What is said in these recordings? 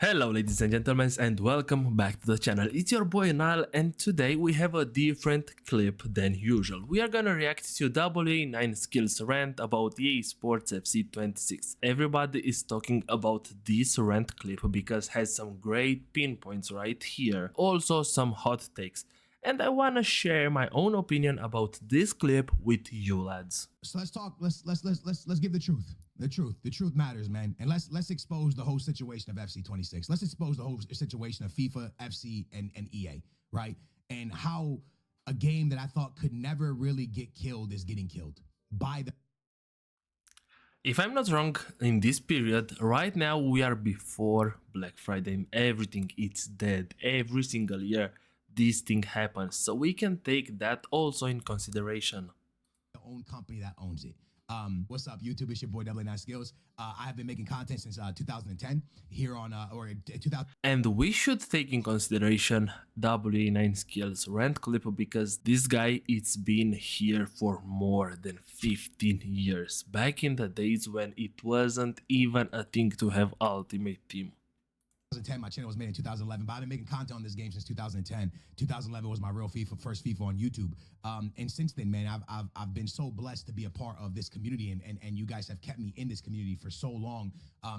Hello ladies and gentlemen and welcome back to the channel. It's your boy Nile and today we have a different clip than usual. We are gonna react to WA9 Skills rant about EA Sports FC 26. Everybody is talking about this rant clip because it has some great pinpoints right here. Also some hot takes. And I wanna share my own opinion about this clip with you lads. So let's talk. Let's give the truth. The truth matters, man. And let's expose the whole situation of FC 26. Let's expose the whole situation of FIFA, FC, and EA, right? And how a game that I thought could never really get killed is getting killed by the. If I'm not wrong, in this period, right now we are before Black Friday and everything is dead. Every single year this thing happens, so we can take that also in consideration. The own company that owns it. What's up, YouTube? It's your boy WA9 Skills. I have been making content since 2010 here on 2000. And we should take in consideration WA9 Skills rant clip because this guy it's been here for more than 15 years. Back in the days when it wasn't even a thing to have Ultimate Team. 2010, my channel was made in 2011, but I've been making content on this game since 2010. 2011 was my real FIFA, first FIFA on YouTube. And since then, man, I've been so blessed to be a part of this community, and you guys have kept me in this community for so long.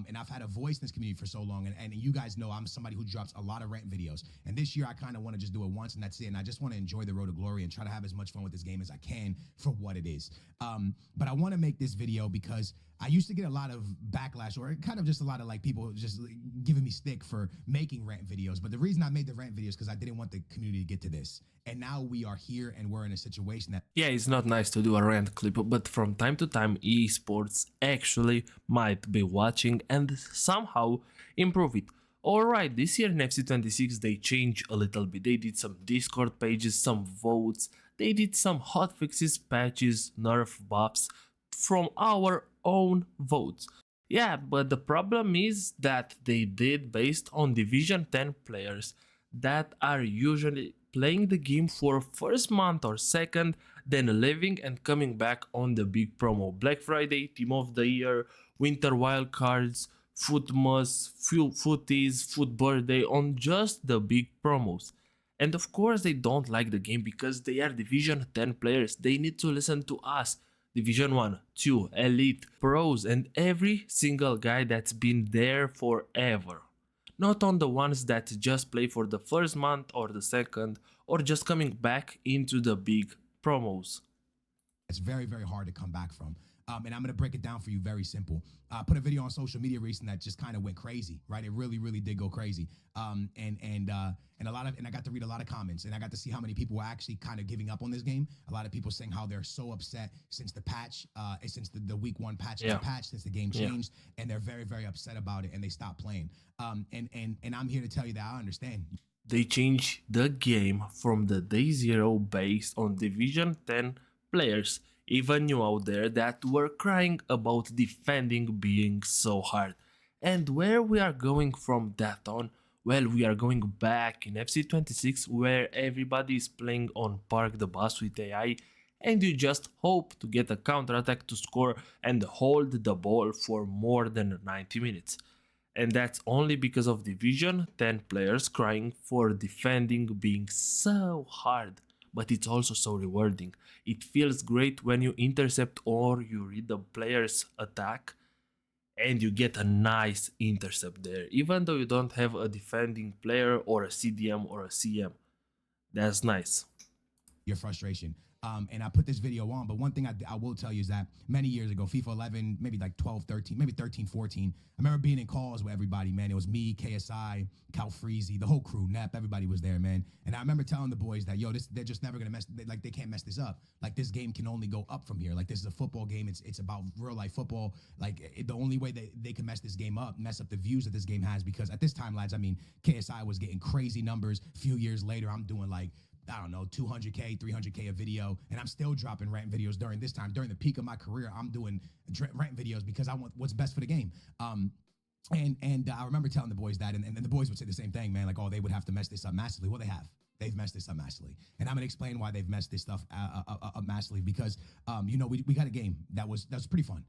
And I've had a voice in this community for so long. And you guys know I'm somebody who drops a lot of rant videos. And this year, I kind of want to just do it once, and that's it. And I just want to enjoy the road to glory and try to have as much fun with this game as I can for what it is. But I want to make this video because I used to get a lot of backlash, or kind of just a lot of like people just giving me stick for making rant videos. But the reason I made the rant videos because I didn't want the community to get to this. And now we are here and we're in a situation that... Yeah, it's not nice to do a rant clip, but from time to time EA Sports actually might be watching and somehow improve it. Alright, this year in FC 26 they changed a little bit. They did some Discord pages, some votes, they did some hotfixes, patches, nerf buffs from our own votes. Yeah, but the problem is that they did based on Division 10 players that are usually playing the game for first month or second, then leaving and coming back on the big promo. Black Friday, Team of the Year, Winter Wildcards, Footmas, Footies, Foot Birthday on just the big promos. And of course they don't like the game because they are Division 10 players. They need to listen to us. Division 1, 2, Elite, Pros, and every single guy that's been there forever. Not on the ones that just play for the first month or the second, or just coming back into the big promos. It's very, very hard to come back from. And I'm going to break it down for you very simple. I put a video on social media recently that just kind of went crazy, right? It really, really did go crazy. And I got to read a lot of comments, and I got to see how many people were actually kind of giving up on this game. A lot of people saying how they're so upset since the patch, since the week 1 patch, since the game changed, and they're very, very upset about it, and they stopped playing. And I'm here to tell you that I understand. They changed the game from the day 0 based on Division 10 players. Even you out there that were crying about defending being so hard. And where we are going from that on? Well, we are going back in FC 26 where everybody is playing on Park the Bus with AI and you just hope to get a counter attack to score and hold the ball for more than 90 minutes. And that's only because of Division 10 players crying for defending being so hard. But it's also so rewarding. It feels great when you intercept or you read the player's attack and you get a nice intercept there, even though you don't have a defending player or a CDM or a CM. That's nice. Your frustration. And I put this video on, but one thing I will tell you is that many years ago, FIFA 11, maybe like 12, 13, maybe 13, 14, I remember being in calls with everybody, man. It was me, KSI, Cal Freezy, the whole crew, Nep, everybody was there, man. And I remember telling the boys that, yo, they're just never gonna they can't mess this up. Like, this game can only go up from here. Like, this is a football game. It's about real life football. Like, the only way they can mess this game up, mess up the views that this game has, because at this time, lads, I mean, KSI was getting crazy numbers. A few years later, I'm doing like, I don't know, 200K, 300K a video, and I'm still dropping rant videos during this time. During the peak of my career, I'm doing rant videos because I want what's best for the game. And I remember telling the boys that, and the boys would say the same thing, man, like, oh, they would have to mess this up massively. Well, they have. They've messed this up massively. And I'm going to explain why they've messed this stuff up massively because, you know, we got a game that was pretty fun.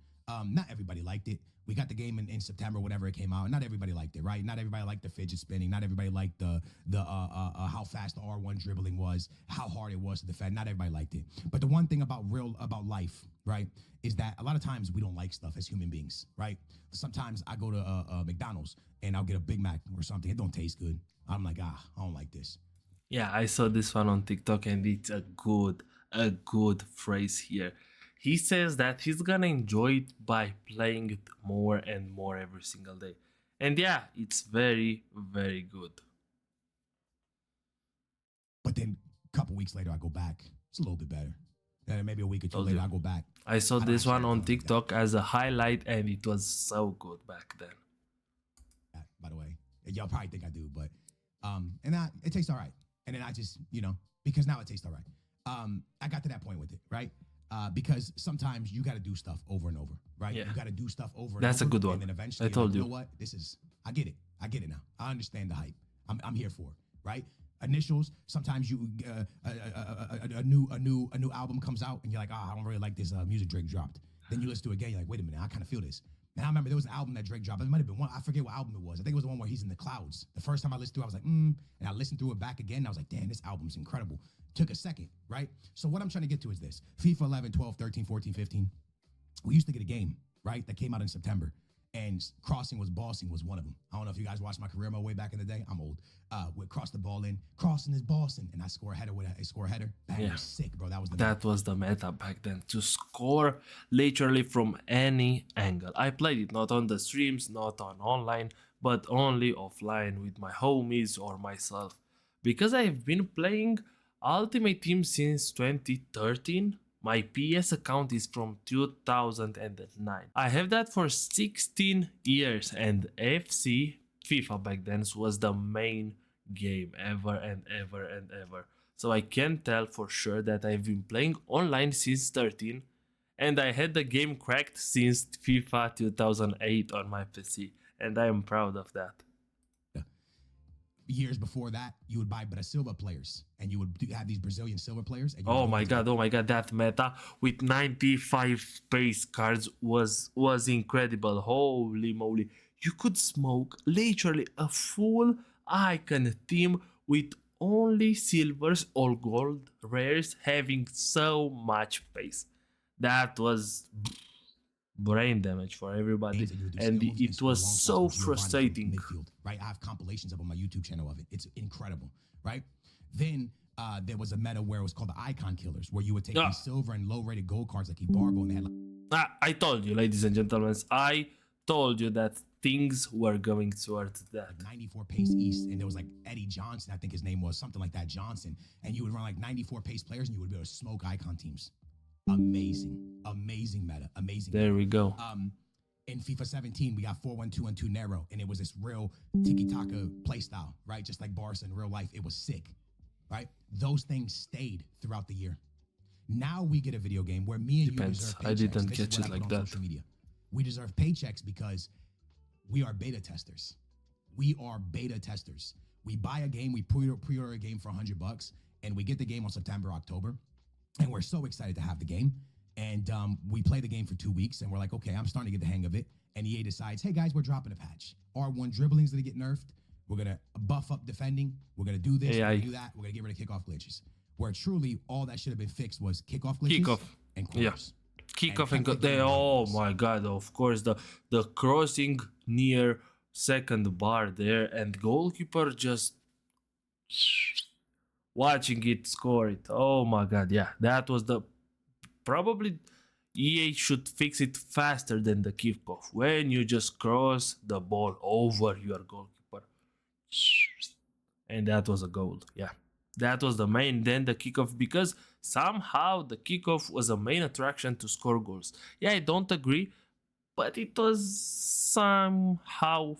Not everybody liked it. We got the game in September, whenever it came out. Not everybody liked it, right? Not everybody liked the fidget spinning. Not everybody liked the how fast the R1 dribbling was, how hard it was to defend. Not everybody liked it. But the one thing about life, right, is that a lot of times we don't like stuff as human beings, right? Sometimes I go to McDonald's and I'll get a Big Mac or something. It don't taste good. I'm like, I don't like this. Yeah, I saw this one on TikTok and it's a good phrase here. He says that he's gonna enjoy it by playing it more and more every single day. And yeah, it's very, very good. But then a couple weeks later, I go back. It's a little bit better. Then maybe a week or two Told later, you. I go back. I saw I don't this one actually on like that. TikTok as a highlight and it was so good back then. By the way, y'all probably think I do, but it tastes all right. And then I just, because now it tastes all right. I got to that point with it, right? Because sometimes you got to do stuff over and over, right? Yeah. You got to do stuff over and That's a over. good one. And then eventually, I you're told like, you. know what? I get it. I get it now. I understand the hype. I'm here for it, right? Initials. Sometimes you a new album comes out and you're like, I don't really like this music Drake dropped. Then you listen to it again, you're like, wait a minute, I kind of feel this. And I remember there was an album that Drake dropped. It might have been one. I forget what album it was. I think it was the one where he's in the clouds. The first time I listened to it, I was like, And I listened through it back again. And I was like, damn, this album's incredible. Took a second, right? So what I'm trying to get to is this. FIFA 11, 12, 13, 14, 15. We used to get a game, right? That came out in September. And crossing was bossing was one of them. I don't know if you guys watched my career mode way back in the day. I'm old. Would cross the ball in. Crossing is bossing. And I score a header with a score a header. Bang, Yeah. it was sick, bro. That was the That was the meta back then, to score literally from any angle. I played it not on the streams, not on online, but only offline with my homies or myself. Because I've been playing Ultimate Team since 2013, my PS account is from 2009. I have that for 16 years and FIFA back then was the main game ever and ever and ever. So I can tell for sure that I've been playing online since 13 and I had the game cracked since FIFA 2008 on my PC and I am proud of that. years before that, you would buy Brasilva players, and you would have these Brazilian silver players. And you Oh would my god, that meta with 95 pace cards was incredible. Holy moly. You could smoke literally a full icon team with only silvers or gold rares having so much pace. That was brain damage for everybody, games that you would do and skill moves it score was long shots so with Giovanni from frustrating. midfield, right? I have compilations of on my YouTube channel of it. It's incredible, right? Then there was a meta where it was called the Icon Killers, where you would take these silver and low-rated gold cards like Ibarbo, and they had like, I told you, ladies and gentlemen, I told you that things were going towards that. 94 pace East, and there was like Eddie Johnson, I think his name was, something like that, Johnson, and you would run like 94 pace players, and you would be able to smoke icon teams. Amazing meta, amazing. There we go. In FIFA 17, we got 4-1-2-1-2 Nero, and it was this real tiki-taka play style, right? Just like Barca in real life. It was sick, right? Those things stayed throughout the year. Now we get a video game where me and Depends. you deserve paychecks. I didn't This is catch what it I put like on that. social media. We deserve paychecks because we are beta testers. We are beta testers. We buy a game, we pre-order a game for $100, and we get the game on September, October, and we're so excited to have the game. And we play the game for 2 weeks, and we're like, okay, I'm starting to get the hang of it. And EA decides, hey guys, we're dropping a patch. R1 dribbling's gonna get nerfed. We're gonna buff up defending. We're gonna do this. We're AI. gonna do that. We're gonna get rid of kickoff glitches. Where truly all that should have been fixed was kickoff glitches Kickoff. and Yeah. corners. Kickoff And and go kept the they, game oh going. my god, of course, the crossing near second bar there and goalkeeper just watching it score it. Oh my god, yeah, that was the probably EA should fix it faster than the kickoff when you just cross the ball over your goalkeeper. And that was a goal. Yeah. That was the main, then the kickoff, because somehow the kickoff was a main attraction to score goals. Yeah, I don't agree, but it was somehow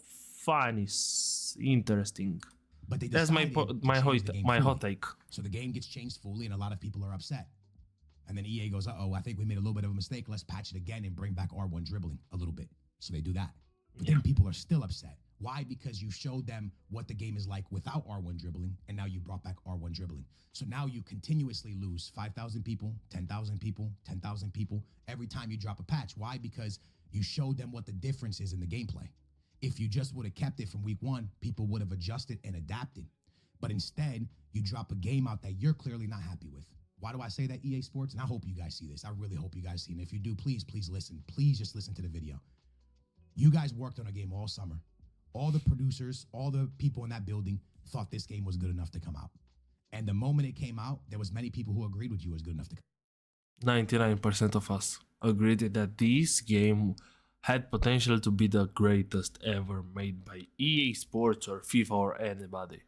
funny, interesting. But they That's my decided to my change the game fully. hot take. So the game gets changed fully, and a lot of people are upset. And then EA goes, uh-oh, I think we made a little bit of a mistake. Let's patch it again and bring back R1 dribbling a little bit. So they do that. But then people are still upset. Why? Because you showed them what the game is like without R1 dribbling, and now you brought back R1 dribbling. So now you continuously lose 5,000 people, 10,000 people, 10,000 people every time you drop a patch. Why? Because You showed them what the difference is in the gameplay. If you just would have kept it from week one, people would have adjusted and adapted. But instead, you drop a game out that you're clearly not happy with. Why do I say that, EA Sports? And I hope you guys see this. I really hope you guys see it. And if you do, please listen. Please just listen to the video. You guys worked on a game all summer. All the producers, all the people in that building thought this game was good enough to come out. And the moment it came out, there was many people who agreed with you it was good enough to come out. 99% of us agreed that this game had potential to be the greatest ever made by EA Sports or FIFA or anybody.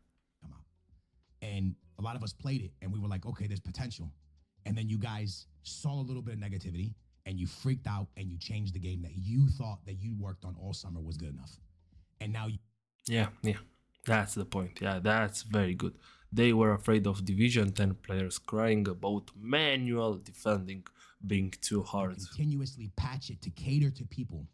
And a lot of us played it and we were like, okay, there's potential. And then you guys saw a little bit of negativity and you freaked out and you changed the game that you thought that you worked on all summer was good enough. And now Yeah, that's the point. Yeah, that's very good. They were afraid of Division 10 players crying about manual defending being too hard. Continuously patch it to cater to people.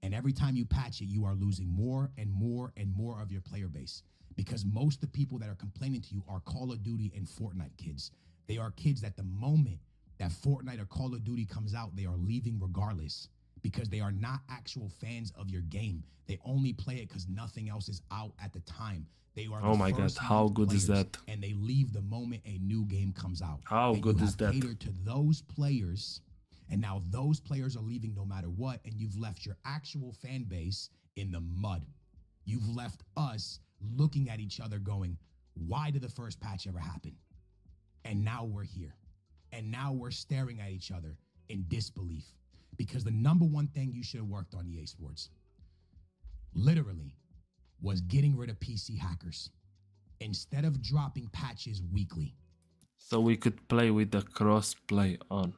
And every time you patch it, you are losing more and more and more of your player base. Because most of the people that are complaining to you are Call of Duty and Fortnite kids. They are kids that the moment that Fortnite or Call of Duty comes out, they are leaving regardless because they are not actual fans of your game. They only play it because nothing else is out at the time. They are oh my god, how good is that? And they leave the moment a new game comes out. How good is that? Catered to those players, and now those players are leaving no matter what, and you've left your actual fan base in the mud. You've left us looking at each other going, why did the first patch ever happen? And now we're here. And now we're staring at each other in disbelief. Because the number one thing you should have worked on, EA Sports, literally, was getting rid of PC hackers instead of dropping patches weekly. So we could play with the cross-play on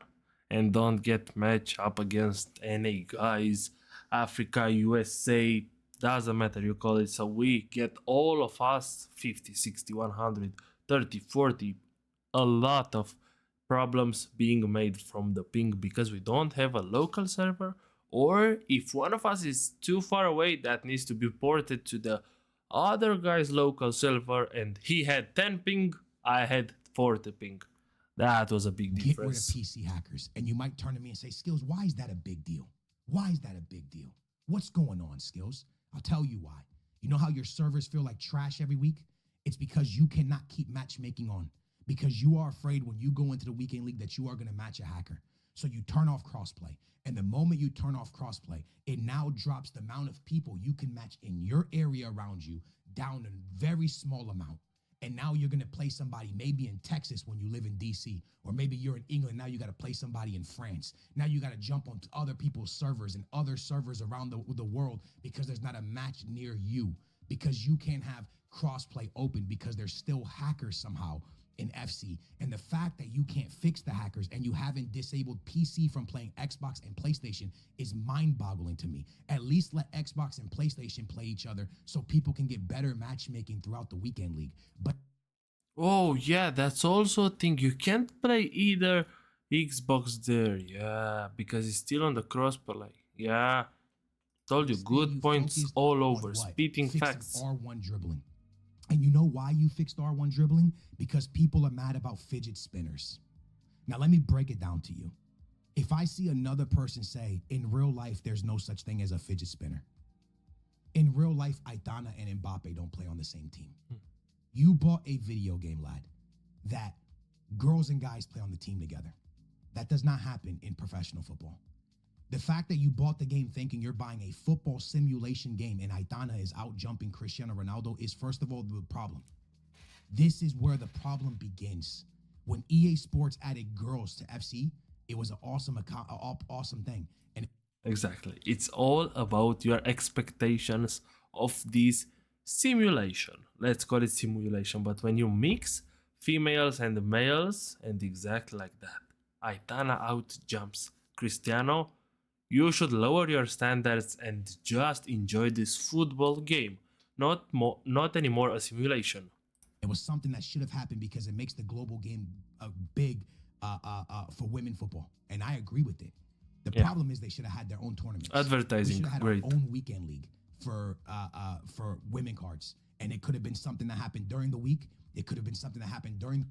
and don't get matched up against NA guys, Africa, USA, doesn't matter you call it. So we get all of us 50, 60, 100, 30, 40, a lot of problems being made from the ping because we don't have a local server, or if one of us is too far away, that needs to be ported to the other guy's local server, and he had 10 ping, I had 40 ping. That was a big difference. Get rid of PC hackers. And you might turn to me and say, Skills, why is that a big deal? Why is that a big deal? What's going on, Skills? I'll tell you why. You know how your servers feel like trash every week? It's because you cannot keep matchmaking on. Because you are afraid when you go into the weekend league that you are going to match a hacker. So you turn off crossplay. And the moment you turn off crossplay, it now drops the amount of people you can match in your area around you down a very small amount. And now you're going to play somebody maybe in Texas when you live in DC, or maybe you're in England. Now you got to play somebody in France. Now you got to jump on other people's servers and other servers around the world because there's not a match near you, because you can't have crossplay open because there's still hackers somehow in FC. And the fact that you can't fix the hackers and you haven't disabled PC from playing Xbox and PlayStation is mind-boggling to me. At least let Xbox and PlayStation play each other so people can get better matchmaking throughout the weekend league. But oh yeah, that's also a thing. You can't play either Xbox there, yeah, because it's still on the crossplay. Yeah, told you, good points all over, spitting facts. R1 dribbling. And you know why you fixed R1 dribbling? Because people are mad about fidget spinners. Now, let me break it down to you. If I see another person say, in real life, there's no such thing as a fidget spinner. In real life, Aitana and Mbappe don't play on the same team. You bought a video game, lad, that girls and guys play on the team together. That does not happen in professional football. The fact that you bought the game thinking you're buying a football simulation game and Aitana is out jumping Cristiano Ronaldo is, first of all, the problem. This is where the problem begins. When EA Sports added girls to FC, it was an awesome thing. And exactly. It's all about your expectations of this simulation. Let's call it simulation. But when you mix females and males, and exactly like that, Aitana out jumps Cristiano, you should lower your standards and just enjoy this football game, not anymore a simulation. It was something that should have happened because it makes the global game big for women football, and I agree with it. The problem is they should have had their own tournaments. Advertising, we should have had great. Our own weekend league for women cards, and it could have been something that happened during the week. It could have been something that happened during.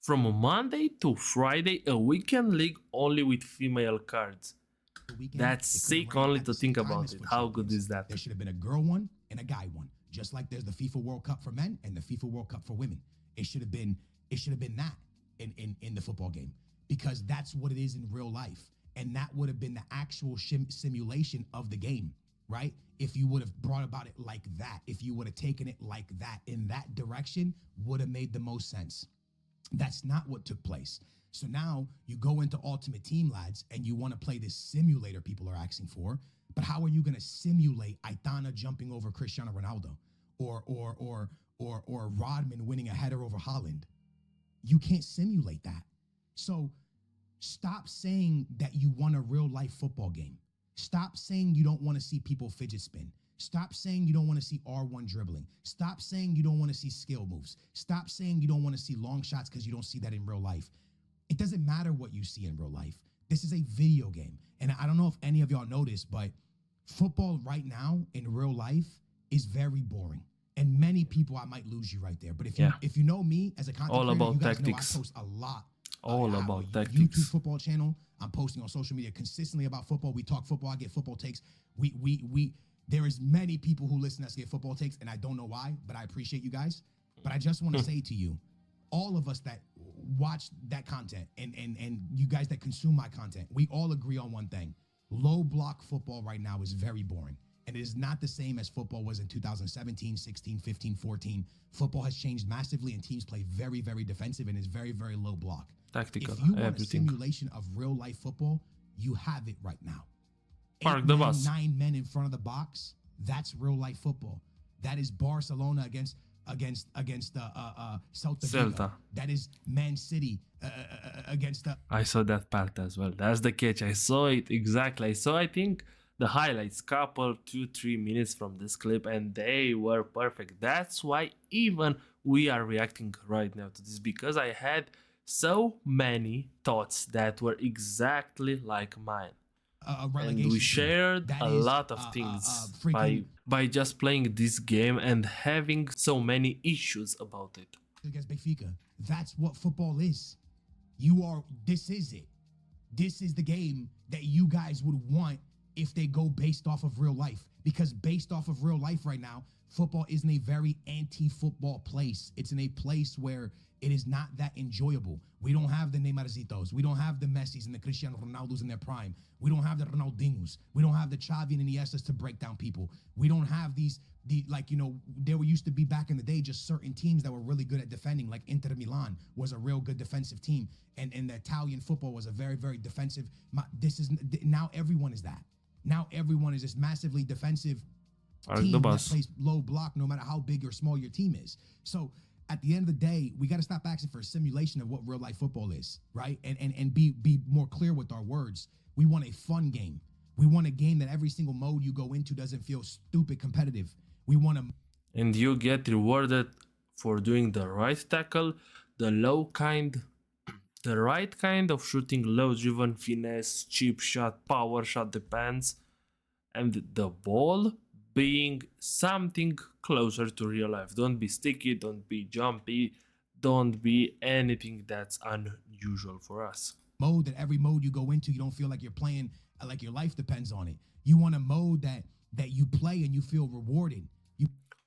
From Monday to Friday, a weekend league only with female cards. the weekend, That's it could have sick ran only at to the same think time about as it. FUT How good Champions. is that? There should have been a girl one and a guy one, just like there's the FIFA World Cup for men and the FIFA World Cup for women. It should have been that in the football game, because that's what it is in real life, and that would have been the actual simulation of the game, right? If you would have brought about it like that, if you would have taken it like that in that direction, would have made the most sense. That's not what took place. So now you go into Ultimate Team, lads, and you want to play this simulator people are asking for. But how are you going to simulate Aitana jumping over Cristiano Ronaldo, or Rodman winning a header over Holland? You can't simulate that. So stop saying that you want a real life football game. Stop saying you don't want to see people fidget spin. Stop saying you don't want to see R1 dribbling. Stop saying you don't want to see skill moves. Stop saying you don't want to see long shots because you don't see that in real life. It doesn't matter what you see in real life. This is a video game. And I don't know if any of y'all noticed, but football right now in real life is very boring. And many people, I might lose you right there. But if you know me as a content All creator, about you guys tactics. know I post a lot. All I have about a tactics. YouTube football channel. I'm posting on social media consistently about football. We talk football. I get football takes. There is many people who listen to us get football takes, and I don't know why, but I appreciate you guys. But I just want to say to you, all of us that watch that content and you guys that consume my content, we all agree on one thing. Low block football right now is very boring. And it is not the same as football was in 2017, 16, 15, 14. Football has changed massively, and teams play very, very defensive and is very, very low block. Tactical, If you want everything. a simulation of real life football, you have it right now. Park the bus. 9 men in front of the box. That's real life football. That is Barcelona against Celta. Celta. That is Man City against the. I saw that part as well. That's the catch. I saw it exactly. I think the highlights, couple 2-3 minutes from this clip, and they were perfect. That's why even we are reacting right now to this, because I had so many thoughts that were exactly like mine. And we shared a lot of things by just playing this game and having so many issues about it. Against Benfica. That's what football is. This is it. This is the game that you guys would want if they go based off of real life. Because based off of real life right now, football is in a very anti-football place. It's in a place where it is not that enjoyable. We don't have the Neymarzitos. We don't have the Messis and the Cristiano Ronaldos in their prime. We don't have the Ronaldinhos. We don't have the Xavi and Iniestas to break down people. We don't have there used to be back in the day just certain teams that were really good at defending, like Inter Milan was a real good defensive team. And the Italian football was a very, very defensive. Now everyone is that. Now everyone is this massively defensive team that plays low block no matter how big or small your team is. So at the end of the day, we got to stop asking for a simulation of what real life football is, right? And be more clear with our words. We want a fun game. We want a game that every single mode you go into doesn't feel stupid competitive. We want to... And you get rewarded for doing the right tackle, the right kind of shooting, low-driven finesse, cheap shot, power shot, depends, and the ball being something closer to real life. Don't be sticky, don't be jumpy, don't be anything that's unusual for us. Mode that every mode you go into, you don't feel like you're playing like your life depends on it. You want a mode that you play and you feel rewarded.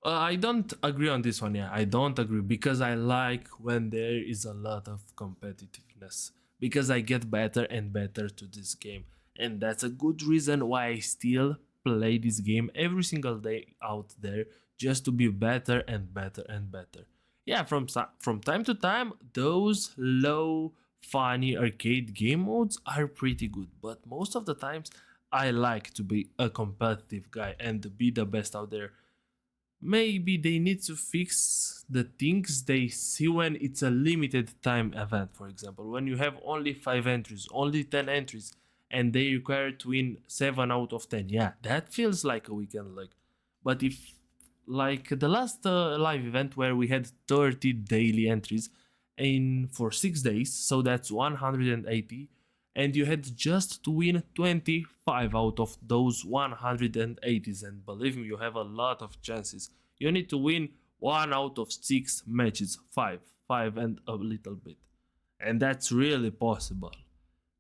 I don't agree on this one. Yeah, I don't agree, because I like when there is a lot of competitiveness, because I get better and better to this game, and that's a good reason why I still play this game every single day out there, just to be better and better and better. Yeah, from time to time, those low, funny arcade game modes are pretty good, but most of the times I like to be a competitive guy and to be the best out there. Maybe they need to fix the things they see when it's a limited time event. For example, when you have only 5 entries, only 10 entries, and they require to win 7 out of 10. Yeah, that feels like a weekend leg. But if, like the last live event where we had 30 daily entries for 6 days, so that's 180, and you had just to win 25 out of those 180s, and believe me, you have a lot of chances. You need to win 1 out of 6 matches, 5 and a little bit, and that's really possible.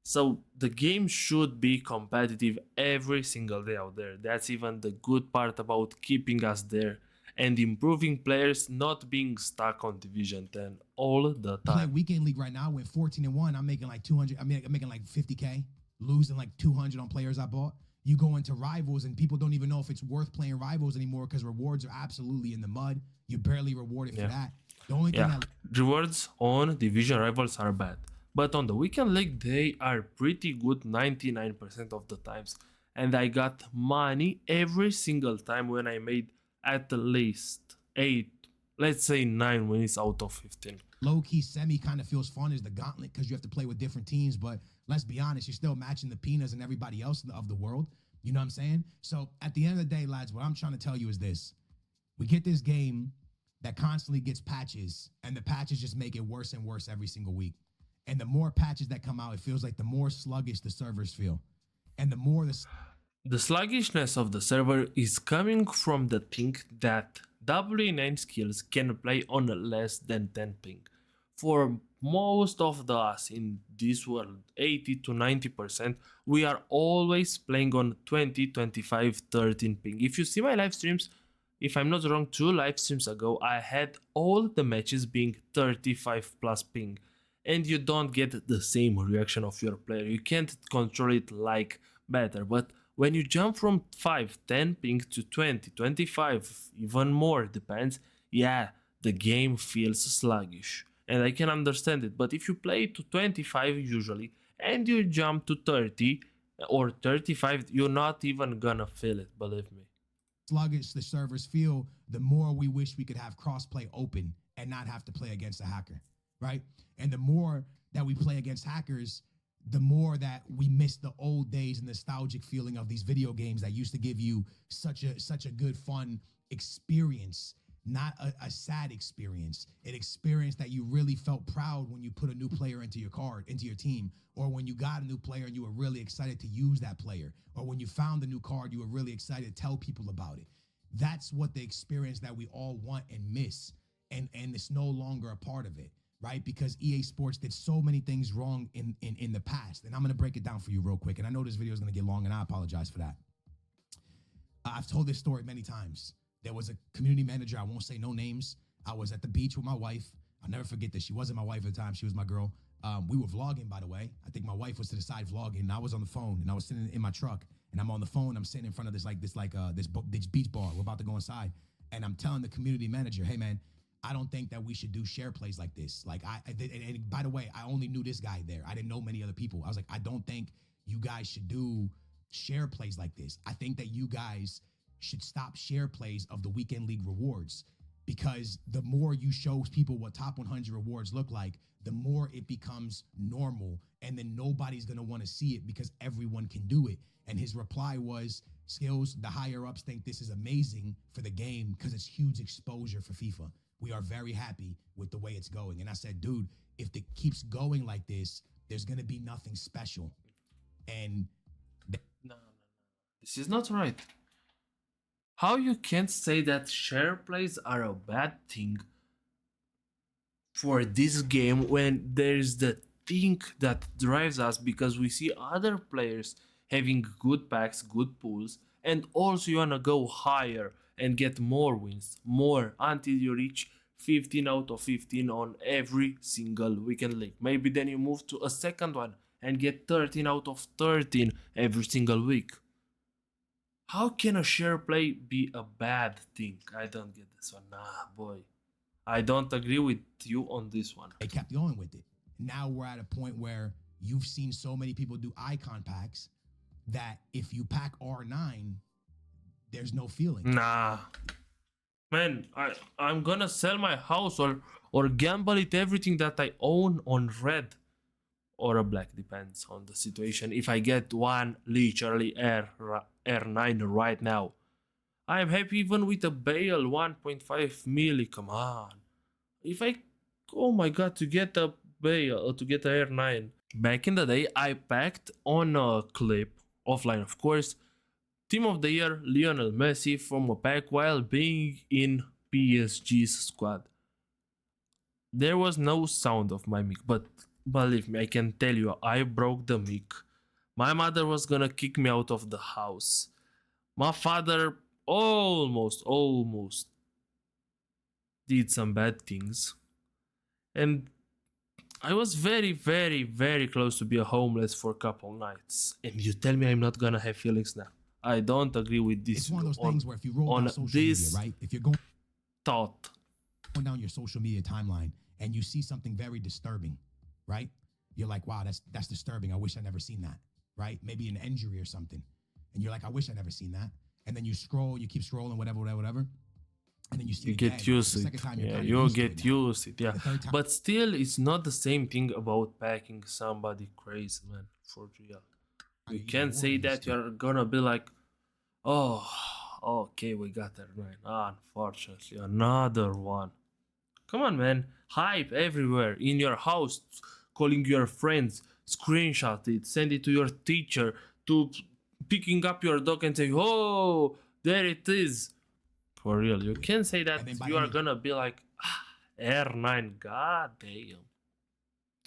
So the game should be competitive every single day out there. That's even the good part about keeping us there and improving players not being stuck on Division 10 all the Play time. weekend league right now. I went 14-1. I'm making like 200. I'm making like 50K, losing like 200 on players I bought. You go into rivals and people don't even know if it's worth playing rivals anymore because rewards are absolutely in the mud. You're barely rewarded for Yeah. that. The only thing Yeah, that rewards on division rivals are bad, but on the weekend league they are pretty good 99% of the times. And I got money every single time when I made at least 8, let's say 9 wins out of 15. low key semi kind of feels fun is the gauntlet because you have to play with different teams. But let's be honest, you're still matching the peanuts and everybody else of the world. You know what I'm saying? So at the end of the day, lads, what I'm trying to tell you is this: we get this game that constantly gets patches, and the patches just make it worse and worse every single week. And the more patches that come out, it feels like the more sluggish the servers feel, and the more The sluggishness of the server is coming from the thing that W9 skills can play on less than 10 ping. For most of the us in this world, 80 to 90%, we are always playing on 20, 25, 13 ping. If you see my live streams, if I'm not wrong, 2 live streams ago, I had all the matches being 35 plus ping. And you don't get the same reaction of your player. You can't control it like better, but when you jump from 5, 10 ping to 20, 25, even more, depends, yeah, the game feels sluggish. And I can understand it, but if you play to 25 usually, and you jump to 30 or 35, you're not even gonna feel it, believe me. sluggish the servers feel, the more we wish we could have crossplay open and not have to play against a hacker, right? And the more that we play against hackers, the more that we miss the old days and nostalgic feeling of these video games that used to give you such a good fun experience, not a sad experience, an experience that you really felt proud when you put a new player into your card, into your team, or when you got a new player and you were really excited to use that player, or when you found a new card, you were really excited to tell people about it. That's what the experience that we all want and miss. And it's no longer a part of it, right? Because EA Sports did so many things wrong in the past. And I'm going to break it down for you real quick. And I know this video is going to get long, and I apologize for that. I've told this story many times. There was a community manager, I won't say no names. I was at the beach with my wife. I'll never forget this. She wasn't my wife at the time. She was my girl. We were vlogging, by the way. I think my wife was to the side vlogging, and I was on the phone, and I was sitting in my truck, and I'm on the phone. I'm sitting in front of this beach bar. We're about to go inside, and I'm telling the community manager, "Hey, man, I don't think that we should do share plays like this." Like and by the way, I only knew this guy there. I didn't know many other people. I was like, I don't think you guys should do share plays like this. I think that you guys should stop share plays of the weekend league rewards, because the more you show people what top 100 rewards look like, the more it becomes normal, and then nobody's going to want to see it because everyone can do it. And his reply was, Skills, the higher ups think this is amazing for the game because it's huge exposure for FIFA. We are very happy with the way it's going. And I said, dude, if it keeps going like this, there's going to be nothing special. And No, this is not right. How you can't say that share plays are a bad thing for this game when there's the thing that drives us, because we see other players having good packs, good pools, and also you wanna go higher and get more wins, more, until you reach 15 out of 15 on every single weekend league. Maybe then you move to a second one and get 13 out of 13 every single week. How can a share play be a bad thing? I don't get this one. Nah, boy. I don't agree with you on this one. they kept going with it. Now we're at a point where you've seen so many people do icon packs that if you pack R9, there's no feeling. Nah. Man, I'm gonna sell my house or gamble it everything that I own on red or a black, depends on the situation. If I get one literally R9 right now, I am happy even with a Bale 1.5 milli. Come on. If I, oh my god, to get a Bale or to get a R9. Back in the day, I packed on a clip, offline of course, Team of the Year Lionel Messi from a pack while being in PSG's squad. There was no sound of my mic, but Believe me, I can tell you, I broke the mic. My mother was gonna kick me out of the house. My father almost did some bad things. And I was very close to be a homeless for a couple nights. And you tell me I'm not gonna have feelings now. I don't agree with this It's one of those on things where if you roll on down social media, this right? If you're going thought. down your social media timeline and you see something very disturbing, right? You're like, wow, that's disturbing. I wish I never seen that, right? Maybe an injury or something. And you're like, I wish I never seen that. And then you scroll, you keep scrolling, whatever. And then you see You it get again. used The to it. second time you're Yeah, kind of you used to get it now. used to it. Yeah, The third time, but still, it's not the same thing about packing somebody crazy, man. For real, you you're can't more say used that to it. you're gonna be like, oh, okay, we got that right. Unfortunately, another one. Come on, man. Hype everywhere in your house, calling your friends, screenshot it, send it to your teacher, to picking up your dog and say, oh, there it is. For real, you can say that And then by you then are you're gonna be like, R9, god damn.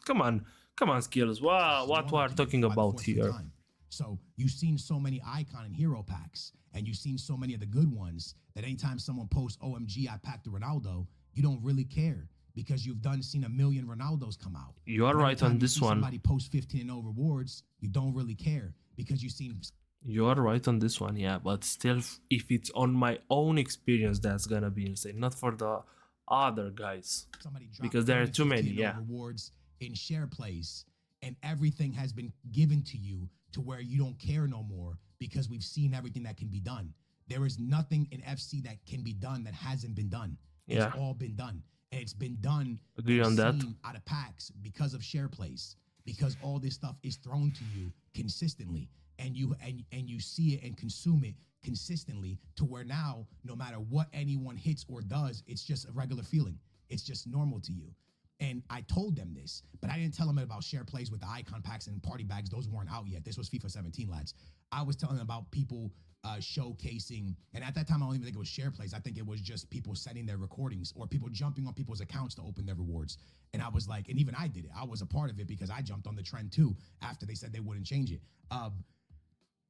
Come on, come on, skills. Wow, what we normal are to you talking by the about fourth, fifth here? time. So you've seen so many icon and hero packs, and you've seen so many of the good ones that anytime someone posts, OMG, I packed a Ronaldo, you don't really care because you've seen a million Ronaldos come out. You are But every right on time you this see one. somebody post 15 and 0 rewards, you don't really care because you've seen You are right on this one, yeah. But still, if it's on my own experience, that's gonna be insane. Not for the other guys, somebody drop because there are 30, too 15 many. and 0 Yeah, rewards in share plays, and everything has been given to you to where you don't care no more because we've seen everything that can be done. There is nothing in FC that can be done that hasn't been done. It's yeah. all been done. And it's been done Agree and on that. seen out of packs because of share plays, because all this stuff is thrown to you consistently and you see it and consume it consistently to where now no matter what anyone hits or does, it's just a regular feeling. It's just normal to you. And I told them this, but I didn't tell them about share plays with the icon packs and party bags. Those weren't out yet. This was FIFA 17, lads. I was telling them about people showcasing, and at that time I don't even think it was share plays. I think it was just people sending their recordings or people jumping on people's accounts to open their rewards. And I was like, and even I did it. I was a part of it because I jumped on the trend too after they said they wouldn't change it.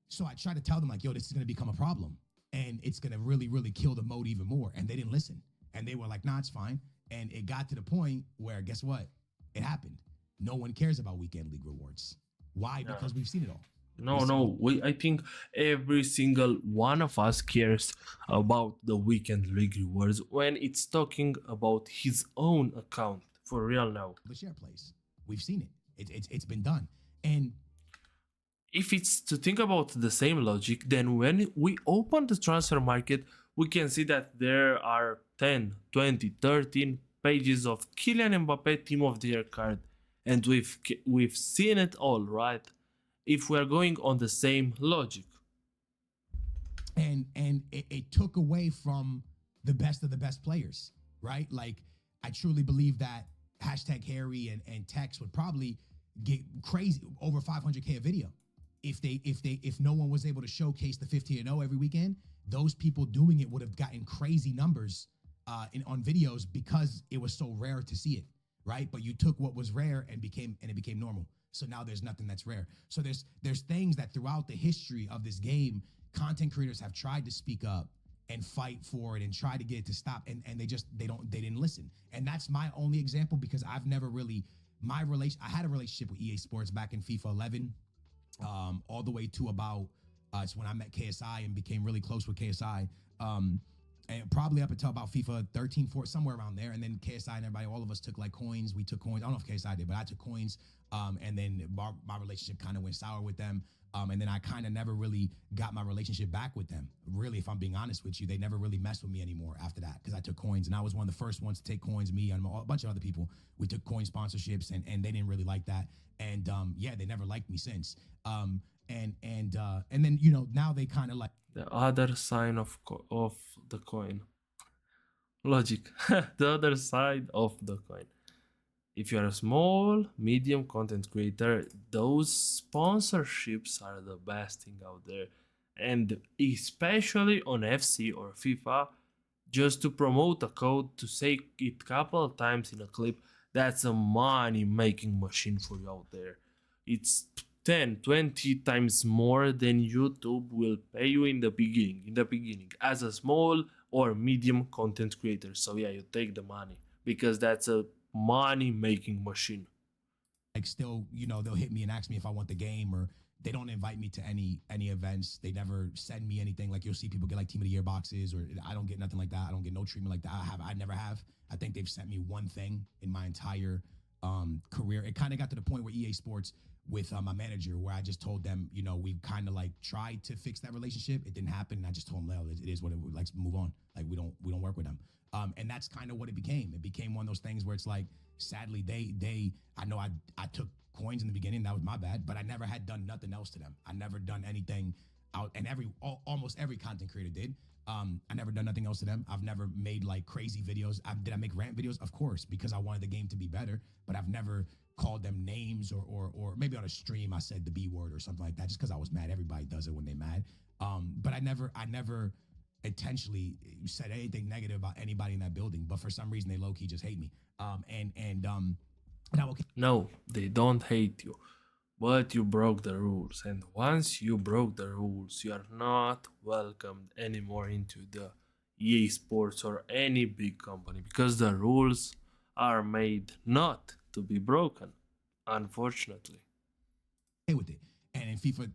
So I tried to tell them like, yo, this is going to become a problem and it's going to really kill the mode even more. And they didn't listen. And they were like, nah, it's fine. And it got to the point where guess what? It happened. No one cares about weekend league rewards. Why? Yeah. Because we've seen it all. No. I think every single one of us cares about the weekend league rewards when it's talking about his own account. For real now. The share plays. We've seen it. It's been done. And If it's to think about the same logic, then when we open the transfer market, we can see that there are 10, 20, 13 pages of Kylian Mbappe Team of the Year card. And we've seen it all, right? If we're going on the same logic. and it took away from the best of the best players, right? Like I truly believe that hashtag Harry and Tex would probably get crazy over 500K a video if no one was able to showcase the 15 and 0 every weekend. Those people doing it would have gotten crazy numbers on videos because it was so rare to see it, right? But you took what was rare and it became normal. So now there's nothing that's rare. So there's things that throughout the history of this game, content creators have tried to speak up and fight for it and try to get it to stop, and they didn't listen. And that's my only example because I've never really I had a relationship with EA Sports back in FIFA 11, all the way to about it's when I met KSI and became really close with KSI. And probably up until about FIFA 13, 14, somewhere around there. And then KSI and everybody, all of us took like coins. We took coins. I don't know if KSI did, but I took coins. And then my relationship kind of went sour with them. And then I kind of never really got my relationship back with them. Really, if I'm being honest with you, they never really messed with me anymore after that because I took coins. And I was one of the first ones to take coins, me and a bunch of other people. We took coin sponsorships and they didn't really like that. And yeah, they never liked me since. And then, now they kind of like, The other side of the coin. Logic. The other side of the coin. If you're a small, medium content creator, those sponsorships are the best thing out there. And especially on FC or FIFA, just to promote a code, to say it couple of times in a clip, That's a money making machine for you out there. It's 10, 20 times more than YouTube will pay you in the beginning as a small or medium content creator. So yeah, you take the money because that's a money making machine. like still, they'll hit me and ask me if I want the game, or they don't invite me to any events. They never send me anything. Like you'll see people get like team of the year boxes, or I don't get nothing like that. I don't get no treatment like that. I never have. I think they've sent me one thing in my entire career. It kind of got to the point where EA Sports with my manager, where I just told them, we kind of like tried to fix that relationship. It didn't happen, and I just told them, "Well, it is what it. Let's move on. Like we don't work with them." And that's kind of what it became. It became one of those things where it's like, sadly, they I know I took coins in the beginning. That was my bad, but I never had done nothing else to them. I never done anything out, and almost every content creator did. I never done nothing else to them. I've never made like crazy videos. Did I make rant videos? Of course, because I wanted the game to be better. But I've never called them names, or maybe on a stream I said the B word or something like that, just because I was mad. Everybody does it when they're mad. But I never intentionally said anything negative about anybody in that building. But for some reason, they low key just hate me. And I will. No, they don't hate you, but you broke the rules. And once you broke the rules, you are not welcomed anymore into the EA Sports or any big company because the rules are made not to be broken, unfortunately. With it. And in FIFA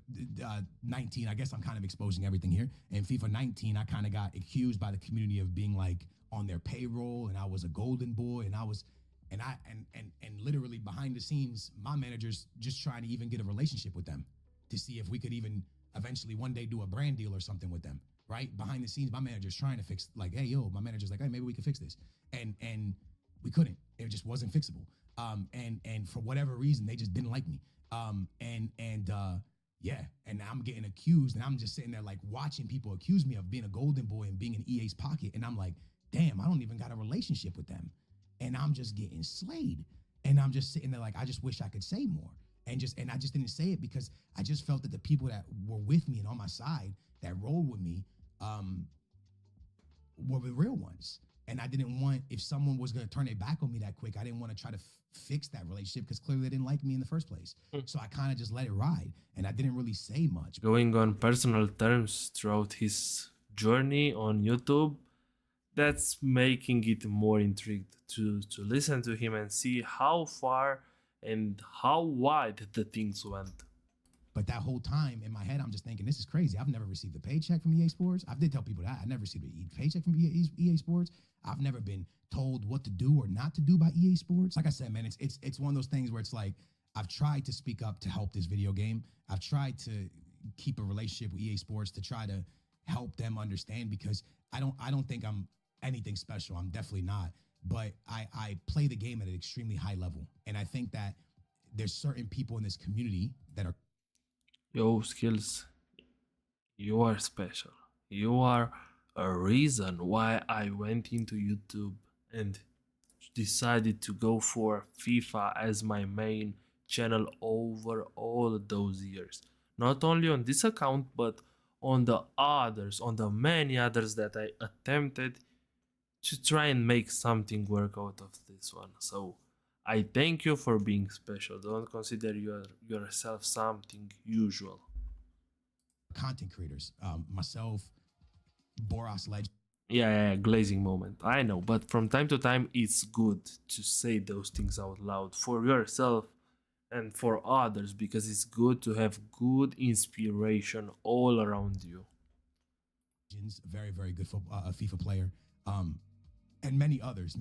19, I guess I'm kind of exposing everything here. In FIFA 19, I kind of got accused by the community of being like on their payroll, and I was a golden boy, and I was, and I and literally behind the scenes, my manager's just trying to even get a relationship with them to see if we could even eventually one day do a brand deal or something with them. Right behind the scenes, my manager's trying to fix, like, hey yo, my manager's like, hey, maybe we could fix this, and we couldn't. It just wasn't fixable. And for whatever reason, they just didn't like me. Yeah, and I'm getting accused, and I'm just sitting there like watching people accuse me of being a golden boy and being in EA's pocket, and I'm like, damn, I don't even got a relationship with them, and I'm just getting slayed, and I'm just sitting there like, I just wish I could say more, and I just didn't say it because I just felt that the people that were with me and on my side that rolled with me, um, were the real ones. And I didn't want, if someone was going to turn their back on me that quick, I didn't want to try to fix that relationship because clearly they didn't like me in the first place. So I kind of just let it ride, and I didn't really say much. Going on personal terms throughout his journey on YouTube, that's making it more intrigued to listen to him and see how far and how wide the things went. But that whole time in my head, I'm just thinking, this is crazy. I've never received a paycheck from EA Sports. I did tell people that. I never received a paycheck from EA Sports. I've never been told what to do or not to do by EA Sports. Like I said, man, it's one of those things where it's like, I've tried to speak up to help this video game. I've tried to keep a relationship with EA Sports to try to help them understand, because I don't think I'm anything special. I'm definitely not. But I play the game at an extremely high level. And I think that there's certain people in this community that are. Yo, skills, you are special. You are a reason why I went into YouTube and decided to go for FIFA as my main channel over all those years. Not only on this account, but on the others, on the many others that I attempted to try and make something work out of this one. So I thank you for being special. Don't consider yourself something usual. Content creators, myself, Boras Legend. Yeah, glazing moment. I know, but from time to time, it's good to say those things out loud for yourself and for others because it's good to have good inspiration all around you. Very, very good a FIFA player, and many others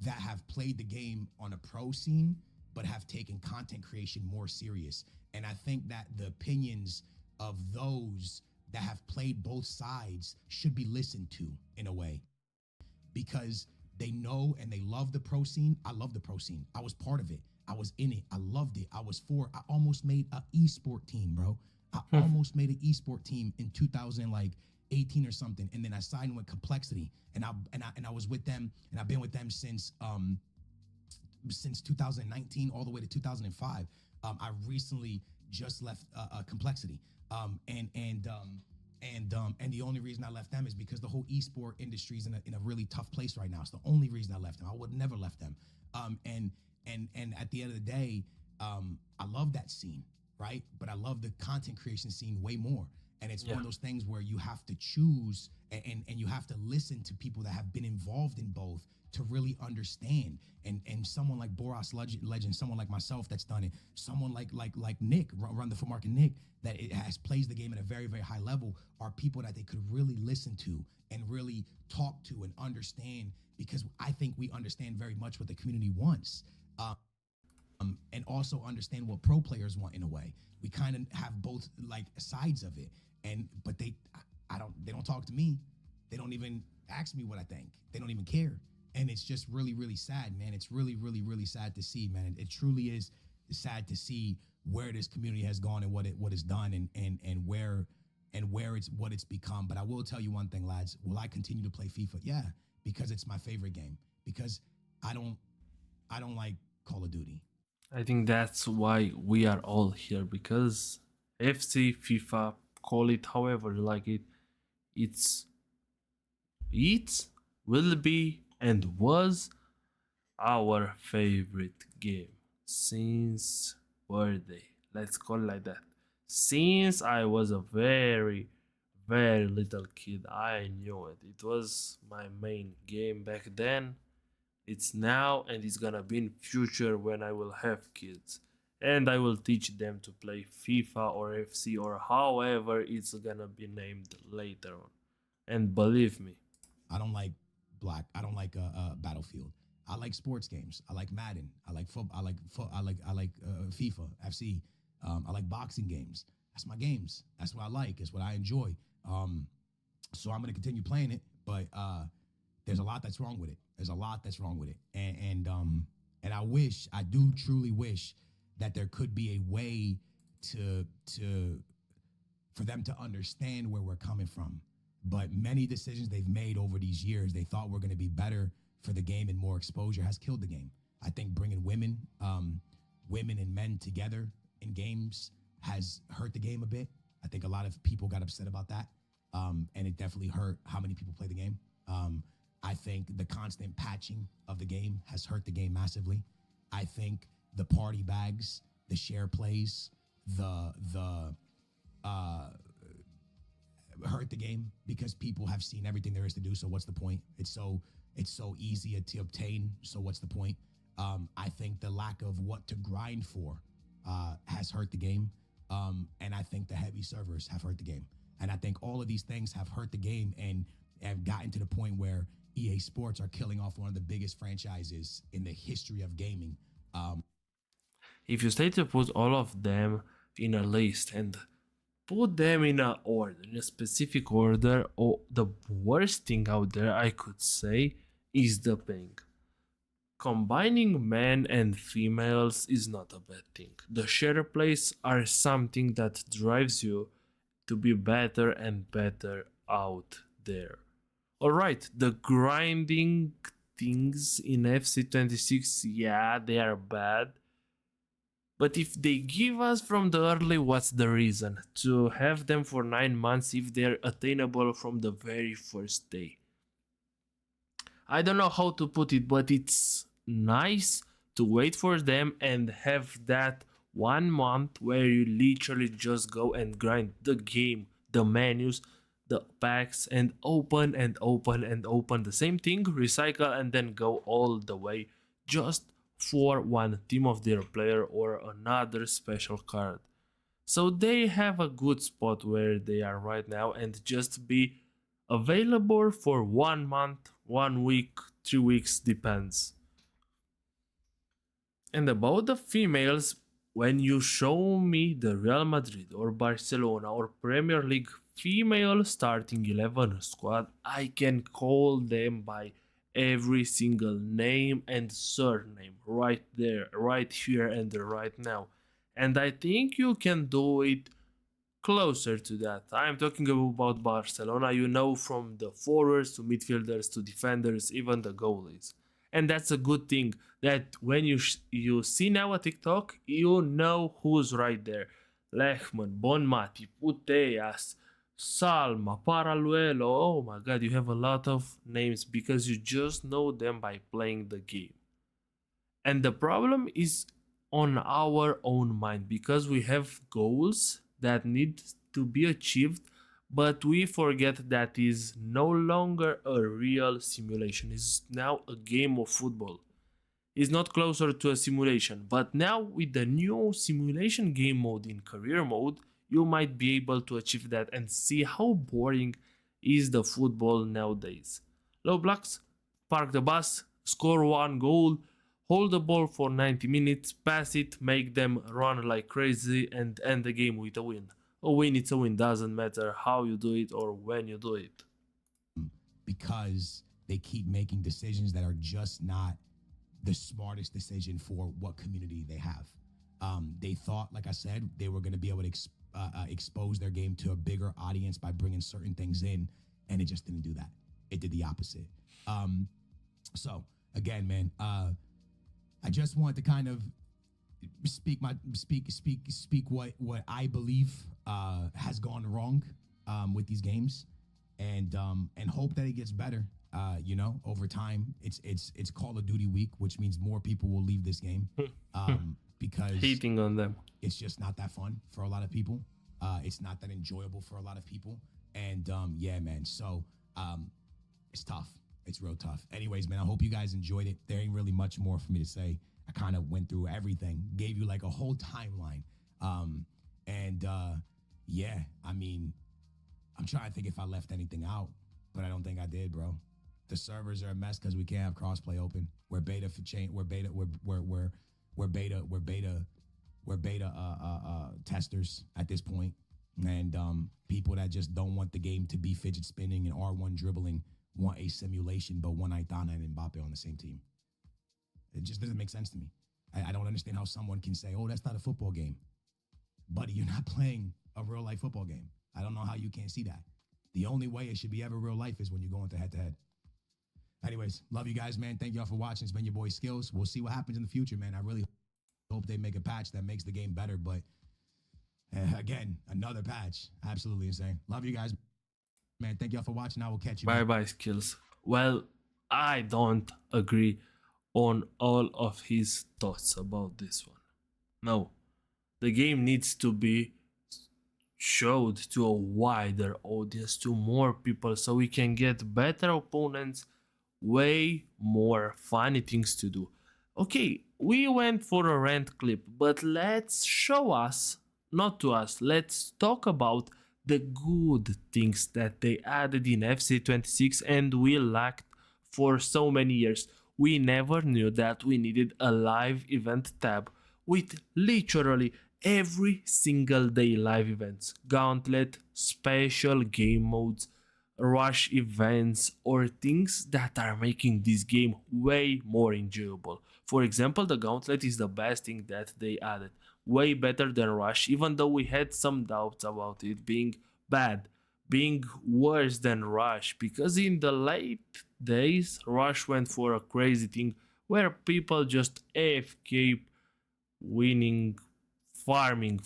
that have played the game on a pro scene, but have taken content creation more serious. And I think that the opinions of those that have played both sides should be listened to in a way, because they know and they love the pro scene. I love the pro scene. I was part of it. I was in it. I loved it. I almost made an esport team, bro. I almost made an esport team in 2000, like 18 or something. And then I signed with Complexity, and I was with them, and I've been with them since 2019 all the way to 2005. I recently just left Complexity, and And the only reason I left them is because the whole esport industry is in a really tough place right now. It's the only reason I left them. I would never left them. And at the end of the day, I love that scene, right? But I love the content creation scene way more. And it's one Yeah. of those things where you have to choose and you have to listen to people that have been involved in both to really understand. And someone like Boras Legend, someone like myself that's done it, someone like Nick, Run the Full Market Nick, that it has plays the game at a very, very high level, are people that they could really listen to and really talk to and understand, because I think we understand very much what the community wants. And also understand what pro players want in a way. We kind of have both like sides of it, and but they don't talk to me. They don't even ask me what I think. They don't even care, and it's just really, really sad, man. It's really, really, really sad to see, man. It truly is sad to see where this community has gone and what it's done, and where it's what it's become. But I will tell you one thing, lads. Will I continue to play FIFA? Yeah, because it's my favorite game. Because I don't I don't like Call of Duty. I think that's why we are all here, because FC, FIFA, call it however you like it, it's it will be and was our favorite game since birthday. Let's call it like that. Since I was a very, very little kid, I knew it. It was my main game back then. It's now and it's gonna be in future when I will have kids. And I will teach them to play FIFA or FC or however it's gonna be named later on. And believe me, I don't like I don't like Battlefield. I like sports games. I like Madden. I like football. I like FIFA, FC. I like boxing games. That's my games. That's what I like. It's what I enjoy. So I'm gonna continue playing it, but there's a lot that's wrong with it. There's a lot that's wrong with it, and I do truly wish that there could be a way to for them to understand where we're coming from. But many decisions they've made over these years, they thought were going to be better for the game and more exposure, has killed the game. I think bringing women and men together in games has hurt the game a bit. I think a lot of people got upset about that, and it definitely hurt how many people play the game. I think the constant patching of the game has hurt the game massively. I think the party bags, the share plays, the hurt the game because people have seen everything there is to do. So what's the point? It's so easy to obtain. So what's the point? I think the lack of what to grind for has hurt the game. And I think the heavy servers have hurt the game. And I think all of these things have hurt the game and have gotten to the point where EA Sports are killing off one of the biggest franchises in the history of gaming. if you stay to put all of them in a list and put them in a order, in a specific order, or the worst thing out there I could say is the ping. Combining men and females is not a bad thing. The share plays are something that drives you to be better and better out there. Alright, the grinding things in FC26, yeah, they are bad. But if they give us from the early, what's the reason to have them for 9 months if they're attainable from the very first day? I don't know how to put it, but it's nice to wait for them and have that 1 month where you literally just go and grind the game, the menus, the packs, and open and open and open the same thing, recycle, and then go all the way just for one team of their player or another special card. So they have a good spot where they are right now and just be available for 1 month, 1 week, 3 weeks, depends. And about the females, when you show me the Real Madrid or Barcelona or Premier League female starting 11 squad, I can call them by every single name and surname right there, right here and right now. And I think you can do it closer to that. I'm talking about Barcelona, you know, from the forwards to midfielders to defenders, even the goalies. And that's a good thing that when you see now a TikTok, you know who's right there. Lechman, Bonmati, Putellas, Salma, Paraluelo. Oh my god, you have a lot of names because you just know them by playing the game. And the problem is on our own mind because we have goals that need to be achieved, but we forget that is no longer a real simulation. It's now a game of football. It's not closer to a simulation, but now with the new simulation game mode in career mode, you might be able to achieve that and see how boring is the football nowadays. Low blocks, park the bus, score one goal, hold the ball for 90 minutes, pass it, make them run like crazy, and end the game with a win. A win, it's a win, doesn't matter how you do it or when you do it. because they keep making decisions that are just not the smartest decision for what community they have. They thought, like I said, they were going to be able to expose their game to a bigger audience by bringing certain things in, and it just didn't do that. It did the opposite. So again, man, I just want to kind of speak what I believe has gone wrong with these games, and hope that it gets better. Over time. It's Call of Duty week, which means more people will leave this game because Hating on them. it's just not that fun for a lot of people. It's not that enjoyable for a lot of people, and yeah, man. So it's tough. It's real tough. Anyways, man, I hope you guys enjoyed it. There ain't really much more for me to say. I kind of went through everything, gave you like a whole timeline. And yeah, I mean, I'm trying to think if I left anything out, but I don't think I did, bro. The servers are a mess because we can't have crossplay open. We're beta for chain. We're beta testers at this point, and people that just don't want the game to be fidget spinning and R1 dribbling want a simulation, but want Aitana and Mbappe on the same team. It just doesn't make sense to me. I don't understand how someone can say, "Oh, that's not a football game," buddy. You're not playing a real life football game. I don't know how you can't see that. The only way it should be ever real life is when you go into head to head. Anyways, love you guys, man. Thank y'all for watching. It's been your boy Skills. We'll see what happens in the future, man. I really hope they make a patch that makes the game better. But again, another patch. Absolutely insane. Love you guys, man. Thank y'all for watching. I will catch you. Bye bye, Skills. Well, I don't agree on all of his thoughts about this one. No, the game needs to be showed to a wider audience, to more people, so we can get better opponents, way more funny things to do. Okay, we went for a rant clip, but let's show us, not to us, let's talk about the good things that they added in FC26 and we lacked for so many years. We never knew that we needed a live event tab with literally every single day live events, gauntlet, special game modes, rush events, or things that are making this game way more enjoyable. For example, the gauntlet is the best thing that they added, way better than rush, even though we had some doubts about it being bad, being worse than rush, because in the late days rush went for a crazy thing where people just AFK winning farming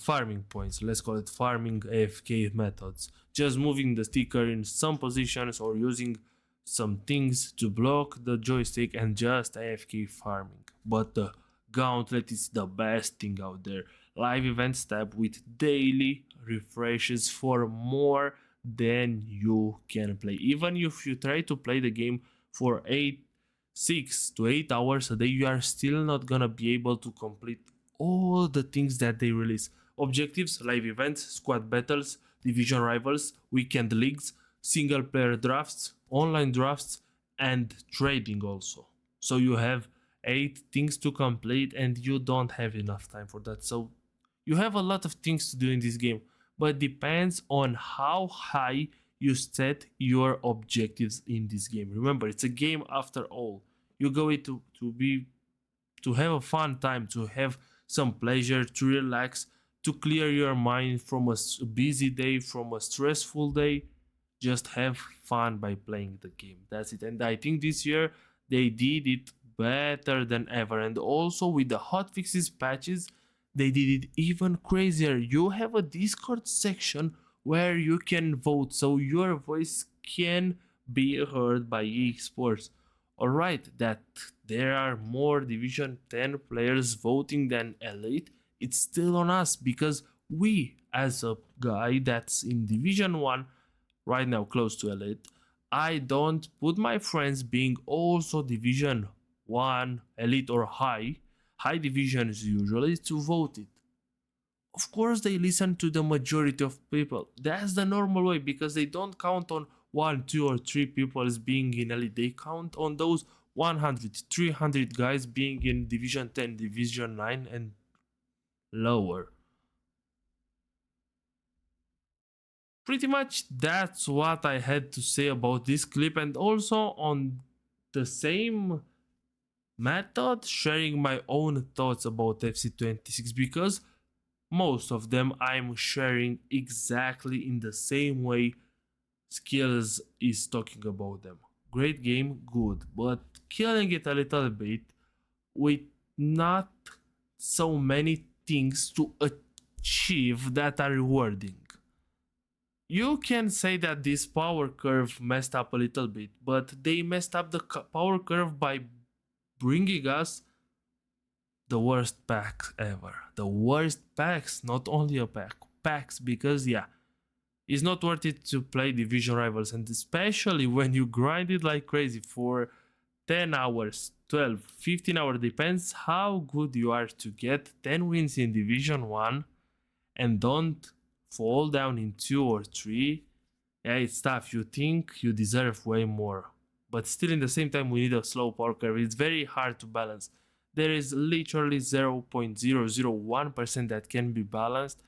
points, let's call it farming AFK methods, just moving the sticker in some positions or using some things to block the joystick and just AFK farming. But the gauntlet is the best thing out there. Live events tab with daily refreshes for more than you can play. Even if you try to play the game for 6 to 8 hours a day, you are still not gonna be able to complete all the things that they release. Objectives, live events, squad battles, division rivals, weekend leagues, single player drafts, online drafts, and trading also. So you have 8 things to complete and you don't have enough time for that. So you have a lot of things to do in this game, but depends on how high you set your objectives in this game. Remember, it's a game after all. You go it to have a fun time, to have some pleasure, to relax, to clear your mind from a busy day, from a stressful day. Just have fun by playing the game. That's it. And I think this year they did it better than ever. And also with the hotfixes patches, they did it even crazier. You have a Discord section where you can vote so your voice can be heard by EA Sports. Alright, that there are more Division 10 players voting than Elite, it's still on us because we, as a guy that's in Division 1 right now close to Elite, I don't put my friends being also Division 1, Elite or high divisions usually to vote it. Of course they listen to the majority of people. That's the normal way because they don't count on 1, 2 or 3 people as being in elite. They count on those 100, 300 guys being in Division 10, Division 9 and lower. Pretty much that's what I had to say about this clip, and also on the same method sharing my own thoughts about FC26 because most of them I'm sharing exactly in the same way Skills is talking about them. Great game, good, but killing it a little bit with not so many things to achieve that are rewarding. You can say that this power curve messed up a little bit, but they messed up the power curve by bringing us the worst packs ever. The worst packs, not only a pack, packs, because yeah, it's not worth it to play division rivals, and especially when you grind it like crazy for 10 hours, 12, 15 hours, depends how good you are to get 10 wins in Division 1 and don't fall down in 2 or 3. Yeah, it's tough. You think you deserve way more. But still, in the same time, we need a slow power curve. It's very hard to balance. There is literally 0.001% that can be balanced.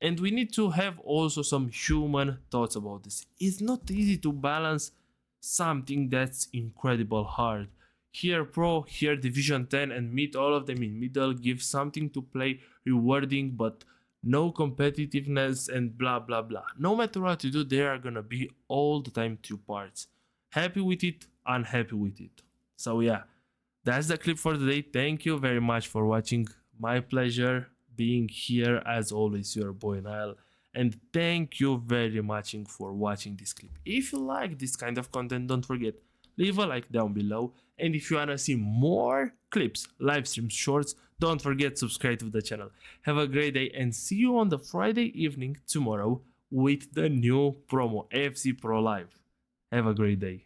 And we need to have also some human thoughts about this. It's not easy to balance something that's incredible hard. Here Pro, here Division 10 and meet all of them in middle, give something to play rewarding but no competitiveness and blah blah blah. No matter what you do, there are gonna be all the time two parts. Happy with it, unhappy with it. So yeah, that's the clip for today. Thank you very much for watching. My pleasure being here as always, your boy Nile, and thank you very much for watching this clip. If you like this kind of content, don't forget, leave a like down below, and if you wanna see more clips, live streams, shorts, don't forget subscribe to the channel. Have a great day and see you on the Friday evening tomorrow with the new promo FC Pro Live. Have a great day.